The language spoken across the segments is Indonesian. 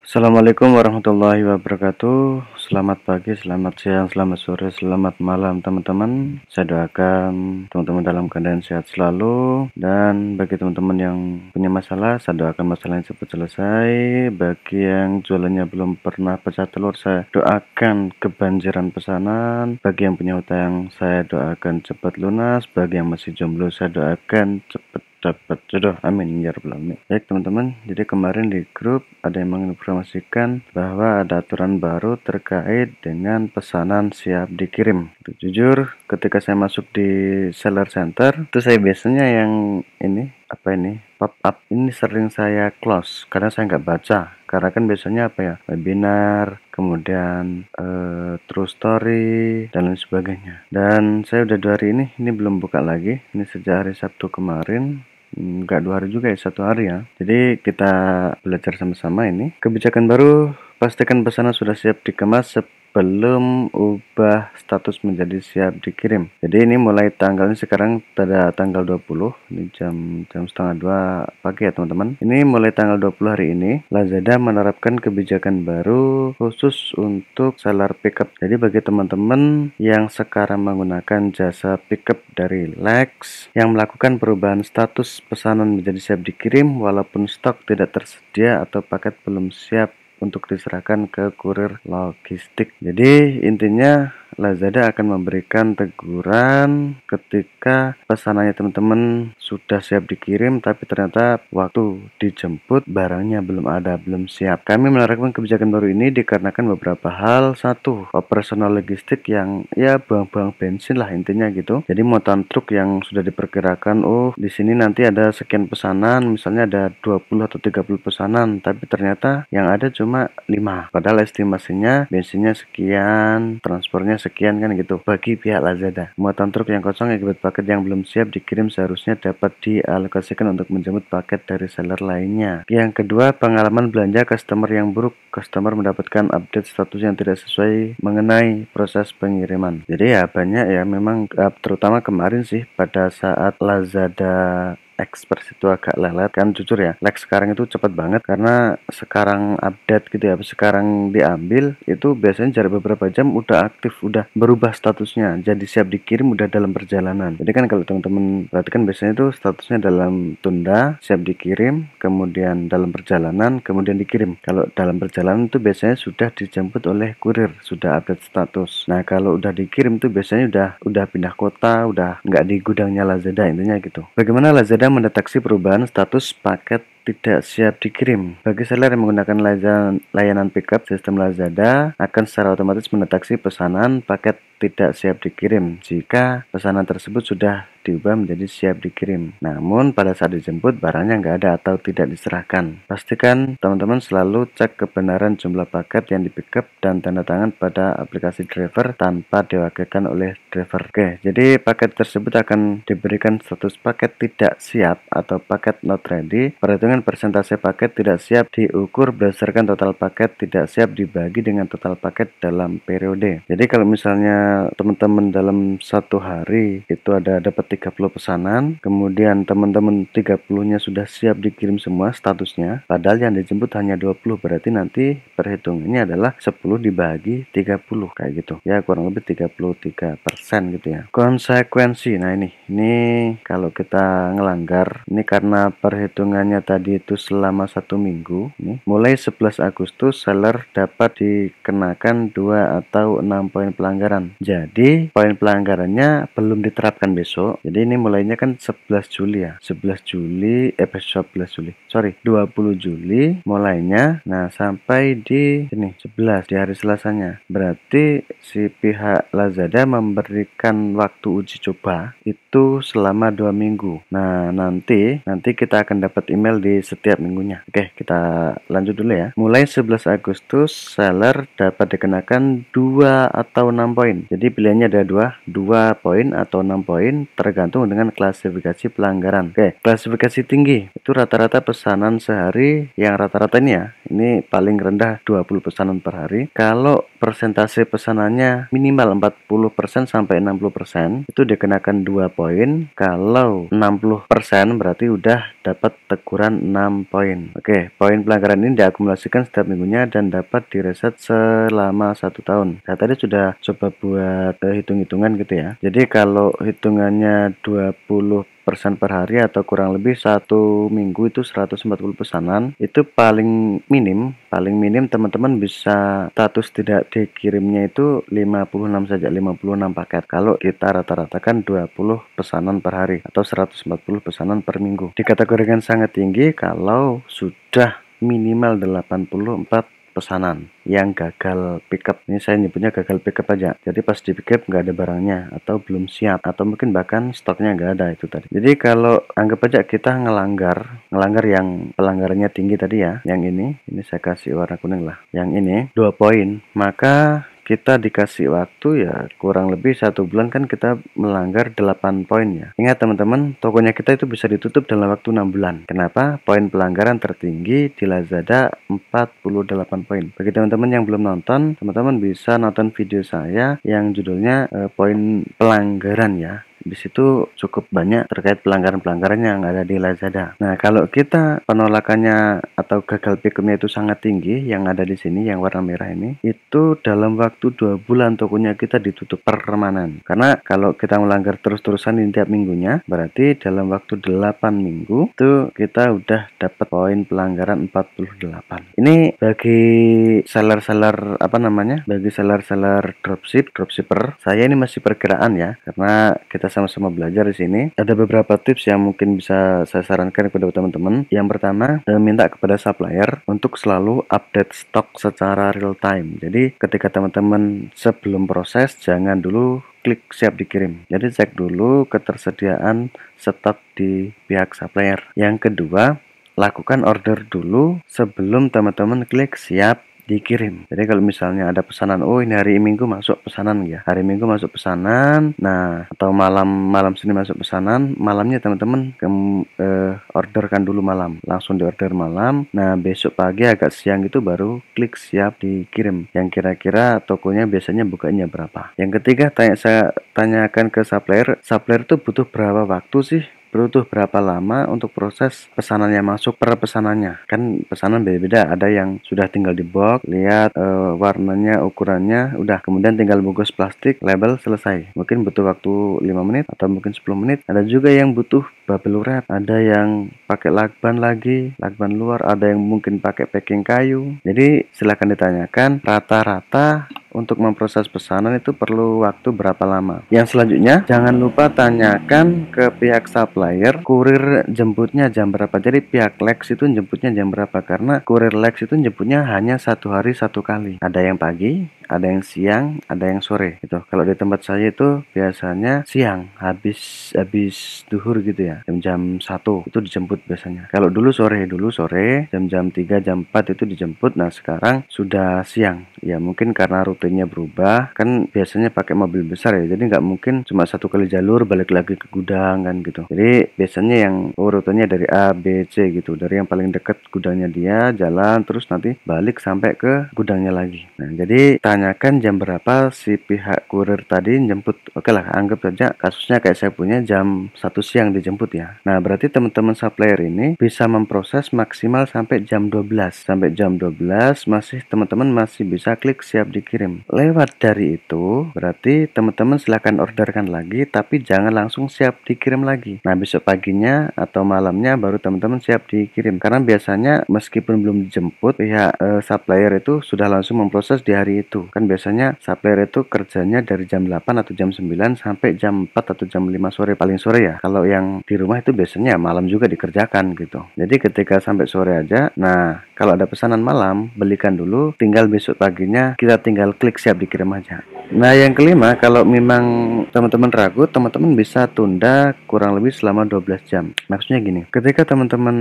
Assalamualaikum warahmatullahi wabarakatuh. Selamat pagi, selamat siang, selamat sore, selamat malam teman-teman. Saya doakan teman-teman dalam keadaan sehat selalu. Dan bagi teman-teman yang punya masalah, saya doakan masalahnya cepat selesai. Bagi yang jualannya belum pernah pecah telur, saya doakan kebanjiran pesanan. Bagi yang punya hutang, saya doakan cepat lunas. Bagi yang masih jomblo, saya doakan cepat dapat jodoh, amin ya rabbal alamin. Baik teman-teman, jadi kemarin di grup ada yang menginformasikan bahwa ada aturan baru terkait dengan pesanan siap dikirim. Jujur, ketika saya masuk di seller center, itu saya biasanya yang pop up ini sering saya close karena saya nggak baca. Karena kan biasanya webinar, kemudian true story dan lain sebagainya. Dan saya udah 2 hari ini belum buka lagi. Ini sejak hari Sabtu kemarin. Enggak 2 hari juga ya, 1 hari ya. Jadi kita belajar sama-sama ini. Kebijakan baru, pastikan pesanan sudah siap dikemas sebelum ubah status menjadi siap dikirim. Jadi ini mulai tanggalnya sekarang pada tanggal 20, ini jam setengah 2 pagi ya teman-teman. Ini mulai tanggal 20 hari ini, Lazada menerapkan kebijakan baru khusus untuk seller pickup. Jadi bagi teman-teman yang sekarang menggunakan jasa pickup dari Lex yang melakukan perubahan status pesanan menjadi siap dikirim walaupun stok tidak tersedia atau paket belum siap untuk diserahkan ke kurir logistik. Jadi intinya Lazada akan memberikan teguran ketika pesanannya teman-teman sudah siap dikirim tapi ternyata waktu dijemput barangnya belum ada, belum siap. Kami menerapkan kebijakan baru ini dikarenakan beberapa hal. Satu, operasional logistik yang buang-buang bensin lah intinya gitu. Jadi muatan truk yang sudah diperkirakan di sini nanti ada sekian pesanan, misalnya ada 20 atau 30 pesanan, tapi ternyata yang ada cuma 5. Padahal estimasinya bensinnya sekian, transportnya sekian kan gitu. Bagi pihak Lazada, muatan truk yang kosong akibat paket yang belum siap dikirim seharusnya dapat dialokasikan untuk menjemput paket dari seller lainnya. Yang kedua, pengalaman belanja customer yang buruk. Customer mendapatkan update status yang tidak sesuai mengenai proses pengiriman. Jadi ya banyak ya memang terutama kemarin sih pada saat Lazada Express itu agak lelet kan, jujur ya. Lex sekarang itu cepat banget karena sekarang update gitu ya, sekarang diambil itu biasanya jarak beberapa jam udah aktif, udah berubah statusnya jadi siap dikirim, udah dalam perjalanan. Jadi kan kalau teman-teman perhatikan biasanya itu statusnya dalam tunda, siap dikirim, kemudian dalam perjalanan, kemudian dikirim. Kalau dalam perjalanan itu biasanya sudah dijemput oleh kurir, sudah update status. Nah kalau udah dikirim itu biasanya udah pindah kota, udah nggak di gudangnya Lazada intinya gitu. Bagaimana Lazada mendeteksi perubahan status paket tidak siap dikirim? Bagi seller yang menggunakan layanan pickup, sistem Lazada akan secara otomatis mendeteksi pesanan paket tidak siap dikirim jika pesanan tersebut sudah diubah menjadi siap dikirim. Namun pada saat dijemput barangnya nggak ada atau tidak diserahkan. Pastikan teman-teman selalu cek kebenaran jumlah paket yang di pickup dan tanda tangan pada aplikasi driver tanpa diwakilkan oleh driver. Oke, jadi paket tersebut akan diberikan status paket tidak siap atau paket not ready. Perhitungan persentase paket tidak siap diukur berdasarkan total paket tidak siap dibagi dengan total paket dalam periode. Jadi kalau misalnya teman-teman dalam 1 hari itu dapat 30 pesanan, kemudian teman-teman 30-nya sudah siap dikirim semua statusnya, padahal yang dijemput hanya 20, berarti nanti perhitungannya adalah 10 dibagi 30 kayak gitu. Ya kurang lebih 33% gitu ya. Konsekuensi, nah ini kalau kita ngelanggar, ini karena perhitungannya tadi itu selama 1 minggu, nih mulai 11 Agustus seller dapat dikenakan 2 atau 6 poin pelanggaran. Jadi poin pelanggarannya belum diterapkan besok. Jadi ini mulainya kan 11 Juli ya. 11 Juli 20 Juli mulainya. Nah, sampai di sini 11 di hari Selasanya. Berarti si pihak Lazada memberikan waktu uji coba itu selama 2 minggu. Nah, nanti kita akan dapat email di setiap minggunya. Oke, kita lanjut dulu ya. Mulai 11 Agustus seller dapat dikenakan 2 atau 6 poin. Jadi pilihannya ada 2 poin atau 6 poin tergantung tergantung dengan klasifikasi pelanggaran. Oke, klasifikasi tinggi itu rata-rata pesanan sehari yang rata-rata ini ya. Ini paling rendah 20 pesanan per hari. Kalau persentase pesanannya minimal 40% sampai 60% itu dikenakan 2 poin. Kalau 60% berarti udah dapat teguran 6 poin. Oke, poin pelanggaran ini diakumulasikan setiap minggunya dan dapat direset selama 1 tahun. Saya tadi sudah coba buat hitung-hitungan gitu ya. Jadi kalau hitungannya 20% per hari atau kurang lebih 1 minggu itu 140 pesanan, itu paling minim teman-teman bisa status tidak dikirimnya itu 56 saja, 56 paket. Kalau kita rata-ratakan 20 pesanan per hari atau 140 pesanan per minggu. Dikategorikan sangat tinggi kalau sudah minimal 84 pesanan yang gagal pickup. Ini saya nyebutnya gagal pickup aja. Jadi pas di pickup nggak ada barangnya atau belum siap atau mungkin bahkan stoknya nggak ada itu tadi. Jadi kalau anggap aja kita ngelanggar yang pelanggarannya tinggi tadi ya, yang ini saya kasih warna kuning lah. Yang ini 2 poin, maka kita dikasih waktu ya kurang lebih 1 bulan kan kita melanggar 8 poin ya. Ingat teman-teman, tokonya kita itu bisa ditutup dalam waktu 6 bulan. Kenapa? Poin pelanggaran tertinggi di Lazada 48 poin. Bagi teman-teman yang belum nonton, teman-teman bisa nonton video saya yang judulnya poin pelanggaran ya. Di situ cukup banyak terkait pelanggaran-pelanggaran yang ada di Lazada. Nah, kalau kita penolakannya atau gagal pickupnya itu sangat tinggi, yang ada di sini yang warna merah ini, itu dalam waktu 2 bulan tokonya kita ditutup permanen. Karena kalau kita melanggar terus-terusan di tiap minggunya, berarti dalam waktu 8 minggu itu kita udah dapat poin pelanggaran 48. Ini bagi seller-seller bagi seller-seller dropshipper, saya ini masih perkiraan ya, karena kita sama-sama belajar di sini. Ada beberapa tips yang mungkin bisa saya sarankan kepada teman-teman. Yang pertama, minta kepada supplier untuk selalu update stok secara real time. Jadi ketika teman-teman sebelum proses, jangan dulu klik siap dikirim. Jadi cek dulu ketersediaan stok di pihak supplier. Yang kedua, lakukan order dulu sebelum teman-teman klik siap dikirim. Jadi kalau misalnya ada pesanan, oh ini hari Minggu masuk pesanan ya, hari Minggu masuk pesanan, nah atau malam sini masuk pesanan, malamnya teman-teman orderkan dulu malam, langsung diorder malam. Nah besok pagi agak siang itu baru klik siap dikirim. Yang kira-kira tokonya biasanya bukanya berapa. Yang ketiga, saya tanyakan ke supplier itu butuh berapa waktu sih, butuh berapa lama untuk proses pesanannya masuk per pesanannya. Kan pesanan beda-beda, ada yang sudah tinggal di box, lihat warnanya, ukurannya, udah kemudian tinggal bungkus plastik, label, selesai. Mungkin butuh waktu 5 menit atau mungkin 10 menit. Ada juga yang butuh bubble wrap, ada yang pakai lakban luar, ada yang mungkin pakai packing kayu. Jadi silakan ditanyakan rata-rata untuk memproses pesanan itu perlu waktu berapa lama. Yang selanjutnya, jangan lupa tanyakan ke pihak supplier kurir jemputnya jam berapa. Jadi pihak Lex itu jemputnya jam berapa, karena kurir Lex itu jemputnya hanya 1 hari 1 kali. Ada yang pagi, ada yang siang, ada yang sore. Itu kalau di tempat saya itu biasanya siang, habis duhur gitu ya, jam 1 itu dijemput biasanya. Kalau dulu sore jam 3 jam 4 itu dijemput. Nah sekarang sudah siang ya, mungkin karena rutenya berubah, kan biasanya pakai mobil besar ya, jadi nggak mungkin cuma 1 kali jalur balik lagi ke gudang kan gitu. Jadi biasanya yang rutenya dari A, B, C gitu, dari yang paling dekat gudangnya dia jalan terus nanti balik sampai ke gudangnya lagi. Nah jadi tanyakan jam berapa si pihak kurir tadi jemput. Oke lah, anggap saja kasusnya kayak saya punya jam 1 siang dijemput ya. Nah berarti teman-teman supplier ini bisa memproses maksimal sampai jam 12. Sampai jam 12 teman-teman masih bisa klik siap dikirim. Lewat dari itu berarti teman-teman silahkan orderkan lagi, tapi jangan langsung siap dikirim lagi. Nah besok paginya atau malamnya baru teman-teman siap dikirim, karena biasanya meskipun belum dijemput, pihak supplier itu sudah langsung memproses di hari itu. Kan biasanya supplier itu kerjanya dari jam 8 atau jam 9 sampai jam 4 atau jam 5 sore, paling sore ya. Kalau yang di rumah itu biasanya malam juga dikerjakan gitu. Jadi ketika sampai sore aja, nah kalau ada pesanan malam, belikan dulu, tinggal besok paginya kita tinggal klik siap dikirim aja. Nah yang kelima, kalau memang teman-teman ragu, teman-teman bisa tunda kurang lebih selama 12 jam. Maksudnya gini, ketika teman-teman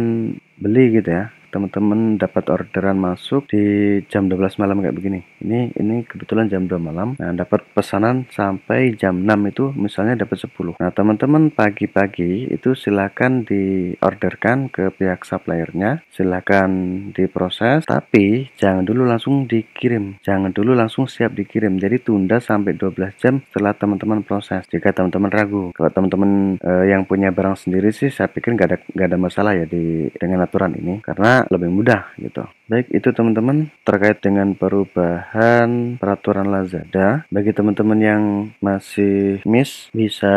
beli gitu ya, teman-teman dapat orderan masuk di jam 12 malam kayak begini. Ini kebetulan jam 2 malam. Nah, dapat pesanan sampai jam 6 itu misalnya dapat 10. Nah, teman-teman pagi-pagi itu silakan diorderkan ke pihak suppliernya, silakan diproses, tapi jangan dulu langsung dikirim. Jangan dulu langsung siap dikirim. Jadi tunda sampai 12 jam setelah teman-teman proses. Jika teman-teman ragu, kalau teman-teman yang punya barang sendiri sih saya pikir nggak ada masalah ya dengan aturan ini karena lebih mudah gitu. Baik, itu teman-teman terkait dengan perubahan peraturan Lazada. Bagi teman-teman yang masih miss, bisa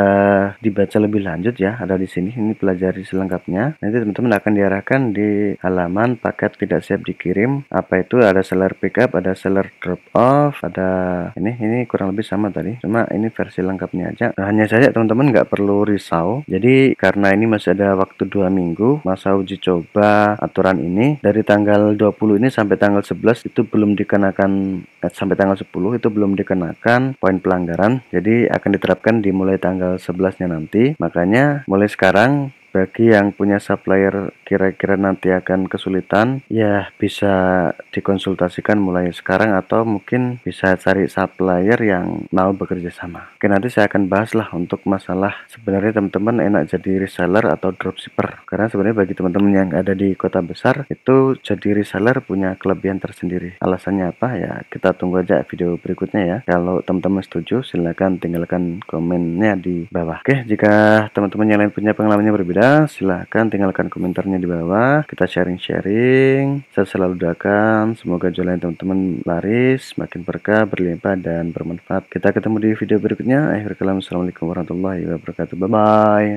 dibaca lebih lanjut ya, ada di sini. Ini pelajari selengkapnya. Nanti teman-teman akan diarahkan di halaman paket tidak siap dikirim. Apa itu? Ada seller pickup, ada seller drop off, ada ini kurang lebih sama tadi. Cuma ini versi lengkapnya aja. Nah, hanya saja teman-teman nggak perlu risau. Jadi karena ini masih ada waktu 2 minggu masa uji coba aturan ini, dari tanggal 20 ini sampai tanggal 11 itu belum dikenakan, sampai tanggal 10 itu belum dikenakan poin pelanggaran. Jadi akan diterapkan dimulai tanggal 11-nya nanti. Makanya mulai sekarang bagi yang punya supplier kira-kira nanti akan kesulitan, ya bisa dikonsultasikan mulai sekarang atau mungkin bisa cari supplier yang mau bekerja sama. Oke, nanti saya akan bahas lah untuk masalah sebenarnya teman-teman enak jadi reseller atau dropshipper. Karena sebenarnya bagi teman-teman yang ada di kota besar itu jadi reseller punya kelebihan tersendiri. Alasannya apa ya? Kita tunggu aja video berikutnya ya. Kalau teman-teman setuju silahkan tinggalkan komennya di bawah. Oke, jika teman-teman yang lain punya pengalamannya berbeda, silahkan tinggalkan komentarnya di bawah. Kita sharing-sharing. Saya selalu doakan semoga jualan teman-teman laris, makin berkah, berlimpah, dan bermanfaat. Kita ketemu di video berikutnya. Akhir kalam, assalamualaikum warahmatullahi wabarakatuh. Bye bye.